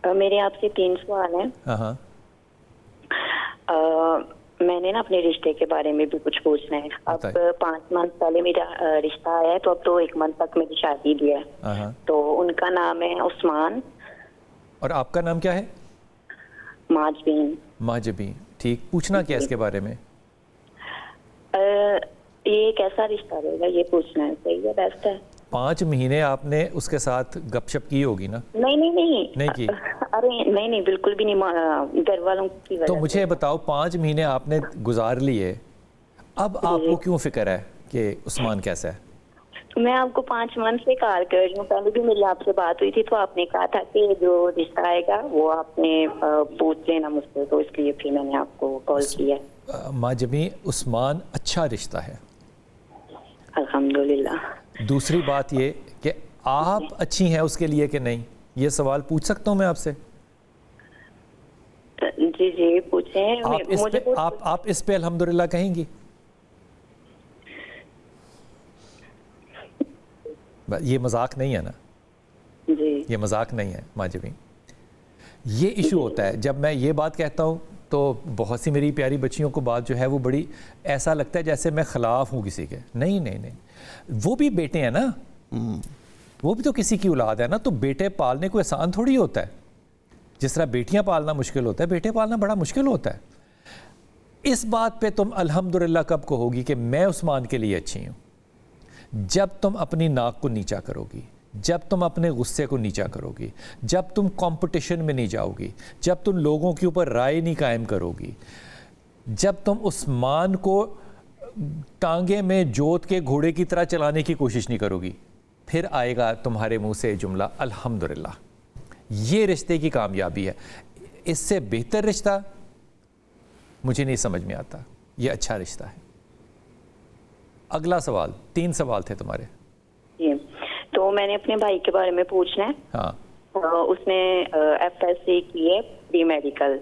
میرے آپ سے 3 سوال ہیں. ہاں میں نے نا اپنے رشتے کے بارے میں بھی کچھ پوچھنا ہے. اب 5 منتھ پہلے میرا رشتہ آیا ہے، تو اب تو 1 منتھ تک میری شادی بھی ہے. تو ان کا نام ہے عثمان. اور آپ کا نام کیا ہے؟ ماجبین. ماجبین. ٹھیک، پوچھنا کیا اس کے بارے میں؟ یہ کیسا رشتہ رہے گا یہ پوچھنا ہے. صحیح ہے، بیسٹ ہے. 5 مہینے آپ نے اس کے ساتھ گپ شپ کی ہوگی نا؟ نہیں کی؟ ارے نہیں بالکل بھی نہیں، گھر والوں کی وجہ. تو مجھے بتاؤ 5 مہینے آپ نے گزار لیے، اب آپ کو کیوں فکر ہے کہ عثمان کیسا ہے؟ میں آپ کو 5 منتھ سے کال کر رہی ہوں. پہلے بھی میری آپ سے بات ہوئی تھی، تو آپ نے کہا تھا کہ جو رشتہ آئے گا وہ آپ نے پوچھ لینا مجھ سے، تو اس لیے پھر میں نے آپ کو کال کیا. ماجبی، عثمان اچھا رشتہ ہے الحمدللہ. دوسری بات یہ کہ آپ اچھی ہیں اس کے لیے کہ نہیں، یہ سوال پوچھ سکتا ہوں میں آپ سے؟ جی پوچھیں. آپ اس پہ الحمدللہ کہیں گی؟ یہ مذاق نہیں ہے نا؟ جی یہ مذاق نہیں ہے ماجبی. یہ ایشو ہوتا ہے جب میں یہ بات کہتا ہوں تو بہت سی میری پیاری بچیوں کو بات جو ہے وہ بڑی ایسا لگتا ہے جیسے میں خلاف ہوں کسی کے. نہیں، وہ بھی بیٹے ہیں نا، وہ بھی تو کسی کی اولاد ہے نا. تو بیٹے پالنے کو آسان تھوڑی ہوتا ہے. جس طرح بیٹیاں پالنا مشکل ہوتا ہے، بیٹے پالنا بڑا مشکل ہوتا ہے. اس بات پہ تم الحمدللہ کب کہو گی کہ میں عثمان کے لیے اچھی ہوں؟ جب تم اپنی ناک کو نیچا کرو گی، جب تم اپنے غصے کو نیچا کرو گی، جب تم کمپٹیشن میں نہیں جاؤ گی، جب تم لوگوں کے اوپر رائے نہیں قائم کرو گی، جب تم عثمان کو ٹانگے میں جوت کے گھوڑے کی طرح چلانے کی کوشش نہیں کرو گی، پھر آئے گا تمہارے منہ سے جملہ الحمدللہ. یہ رشتے کی کامیابی ہے. اس سے بہتر رشتہ مجھے نہیں سمجھ میں آتا. یہ اچھا رشتہ ہے. اگلا سوال. 3 سوال تھے تمہارے. تو میں نے اپنے بھائی کے بارے میں پوچھنا ہے. ہاں. اس نے FSC کی ہے پری میڈیکل.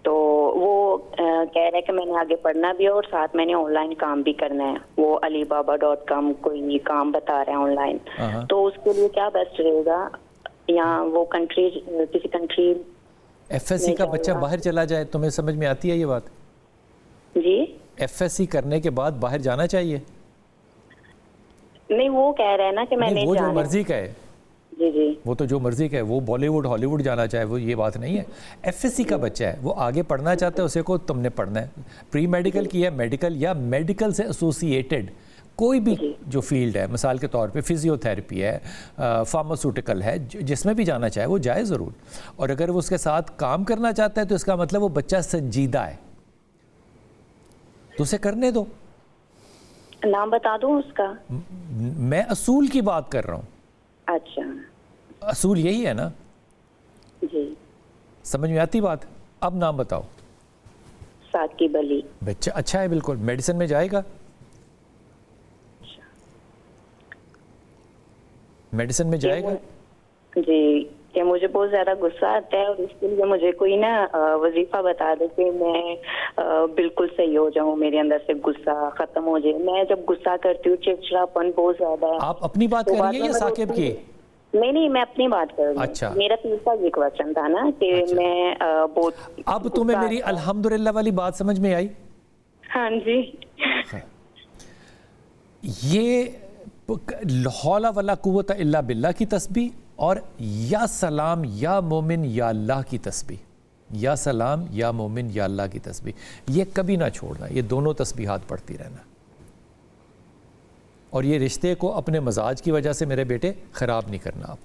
تو وہ کہہ رہا ہے کہ میں نے آگے پڑھنا بھی ہے اور ساتھ میں نے آن لائن کام بھی کرنا ہے. وہ alibaba.com کوئی کام بتا رہے ہیں آن لائن. تو اس کے لیے کیا بیسٹ رہے گا؟ یا وہ کنٹری، کسی کنٹری FSC کا بچہ باہر چلا جائے؟ تمہیں سمجھ میں آتی ہے یہ بات؟ جی FSC کرنے کے بعد باہر جانا چاہیے؟ نہیں، وہ کہہ رہے ہیں نا کہ میں نے وہ جو مرضی کا ہے. جی وہ تو جو مرضی کا ہے، وہ بالی ووڈ ہالی ووڈ جانا چاہے، وہ یہ بات نہیں ہے. FSC کا بچہ ہے، وہ آگے پڑھنا چاہتا ہے، اسے کو تم نے پڑھنا ہے. پری میڈیکل کی ہے، میڈیکل یا میڈیکل سے ایسوسیٹڈ کوئی بھی جو فیلڈ ہے، مثال کے طور پہ فزیو تھیراپی ہے، فارماسوٹیکل ہے، جس میں بھی جانا چاہے وہ جائے ضرور. اور اگر وہ اس کے ساتھ کام کرنا چاہتا ہے تو اس کا مطلب وہ بچہ سنجیدہ ہے، تو اسے کرنے دو. نام بتا دوں اس کا؟ میں اصول کی بات کر رہا ہوں. اچھا، اصول یہی ہے نا؟ جی سمجھ میں آتی بات؟ اب نام بتاؤ. ثاقب علی. بچہ اچھا ہے، بالکل میڈیسن میں جائے گا. میڈیسن میں جائے گا. جی کہ مجھے بہت زیادہ غصہ آتا ہے، اور اس کے لیے مجھے کوئی نا وظیفہ بتا دے کہ میں بالکل صحیح ہو جاؤں، میرے اندر سے غصہ ختم ہو جائے. میں جب غصہ کرتی ہوں چڑچڑاپن بہت زیادہ ہے. آپ اپنی بات کر رہی ہیں یا ثاقب کی؟ نہیں، میں اپنی بات کر رہی ہوں. اچھا. میرا تیسرا یہ کوشچن تھا نا کہ میں بہت. اب تمہیں میری الحمدللہ والی بات سمجھ میں آئی؟ ہاں جی. یہ حول ولا قوت الا باللہ کی تسبیح اور یا سلام یا مومن یا اللہ کی تسبیح، یا سلام یا مومن یا اللہ کی تسبیح، یہ کبھی نہ چھوڑنا. یہ دونوں تسبیحات پڑھتی رہنا. اور یہ رشتے کو اپنے مزاج کی وجہ سے میرے بیٹے خراب نہیں کرنا آپ.